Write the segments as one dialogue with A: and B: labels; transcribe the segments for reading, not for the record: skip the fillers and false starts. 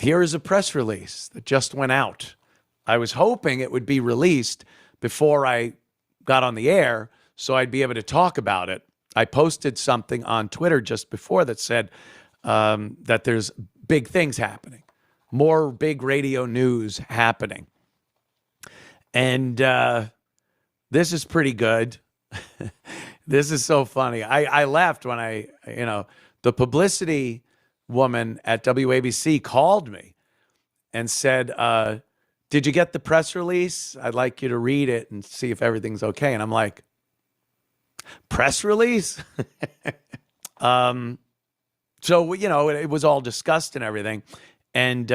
A: here is a press release that just went out. I was hoping it would be released before I got on the air so I'd be able to talk about it. I posted something on Twitter just before that said that there's big things happening, more big radio news happening. And this is pretty good. This is so funny. I laughed when the publicity woman at WABC called me and said, did you get the press release? I'd like you to read it and see if everything's okay. And I'm like, press release? So, it was all discussed and everything. And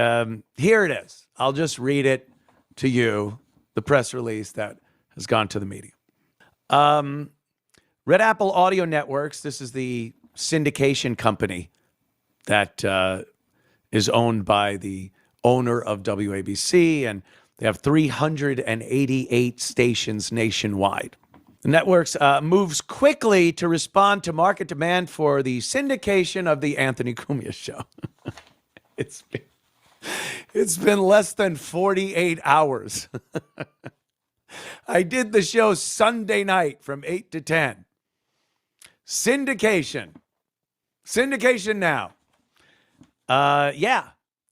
A: here it is. I'll just read it to you, the press release that has gone to the media. Red Apple Audio Networks, this is the syndication company that is owned by the owner of WABC, and they have 388 stations nationwide. The networks moves quickly to respond to market demand for the syndication of the Anthony Cumia show. It's been less than 48 hours. I did the show Sunday night from 8 to 10. Syndication now.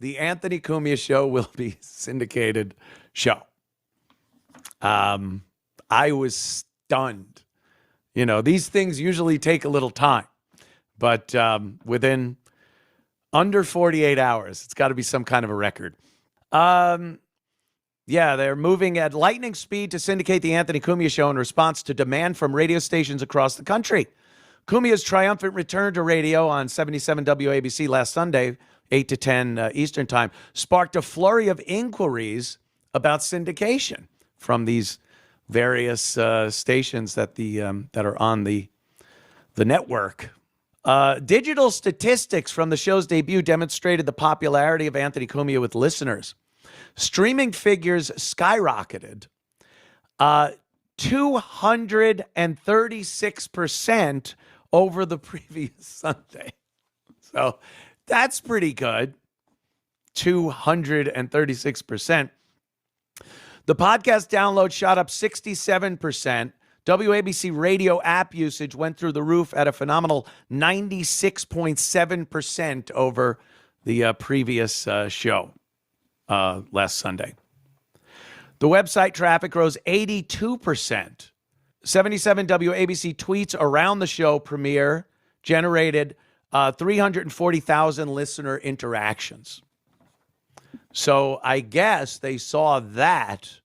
A: The Anthony Cumia show will be syndicated show. I was stunned. These things usually take a little time, but within under 48 hours, it's got to be some kind of a record. They're moving at lightning speed to syndicate the Anthony Cumia show in response to demand from radio stations across the country. Cumia's triumphant return to radio on 77 WABC last Sunday, 8 to 10 Eastern time, sparked a flurry of inquiries about syndication from these various stations that are on the network. Digital statistics from the show's debut demonstrated the popularity of Anthony Cumia with listeners. Streaming figures skyrocketed 236% over the previous Sunday. So that's pretty good. 236%. The podcast download shot up 67%. WABC radio app usage went through the roof at a phenomenal 96.7% over the previous show last Sunday. The website traffic rose 82%. 77 WABC tweets around the show premiere generated 340,000 listener interactions. So I guess they saw that,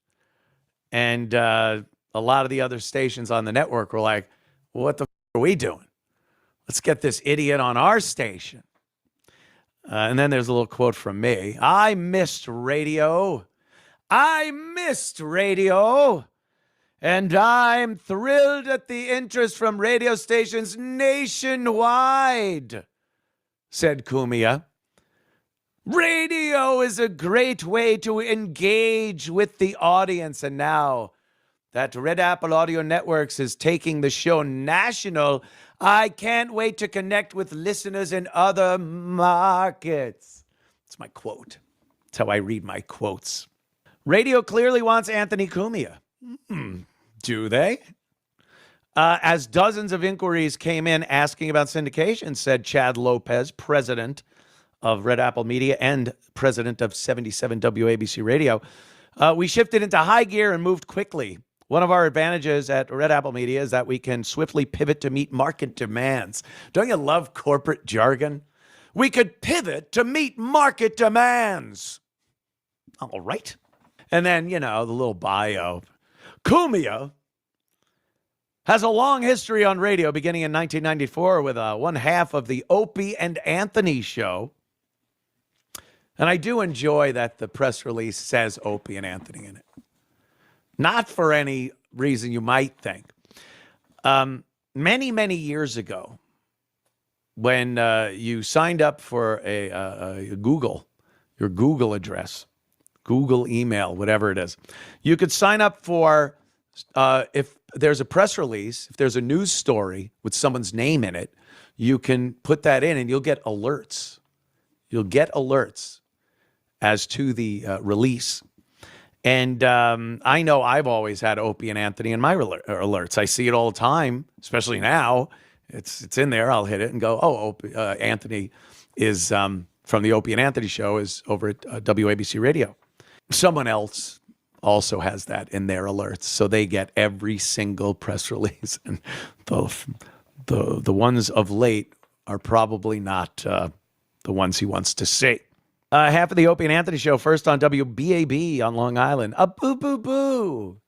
A: and a lot of the other stations on the network were like, what the are we doing? Let's get this idiot on our station. And then there's a little quote from me. I missed radio. And I'm thrilled at the interest from radio stations nationwide, said Cumia. Radio is a great way to engage with the audience. And now that Red Apple Audio Networks is taking the show national, I can't wait to connect with listeners in other markets. It's my quote. That's how I read my quotes. Radio clearly wants Anthony Cumia. Do they? As dozens of inquiries came in asking about syndication, said Chad Lopez, president of Red Apple Media and president of 77 WABC Radio, we shifted into high gear and moved quickly. One of our advantages at Red Apple Media is that we can swiftly pivot to meet market demands. Don't you love corporate jargon? We could pivot to meet market demands. All right. And then, the little bio. Cumia has a long history on radio beginning in 1994 with one half of the Opie and Anthony show. And I do enjoy that the press release says Opie and Anthony in it. Not for any reason you might think. Many, many years ago, when you signed up for a Google, your Google address, Google email, whatever it is, you could sign up for, if there's a press release, if there's a news story with someone's name in it, you can put that in and you'll get alerts. You'll get alerts. as to the release. And I know I've always had Opie and Anthony in my alerts. I see it all the time, especially now. It's in there. I'll hit it and go, Opie, Anthony is from the Opie and Anthony show is over at WABC Radio. Someone else also has that in their alerts, so they get every single press release. And the ones of late are probably not the ones he wants to see. Half of the Opie and Anthony show first on WBAB on Long Island. A boo boo boo.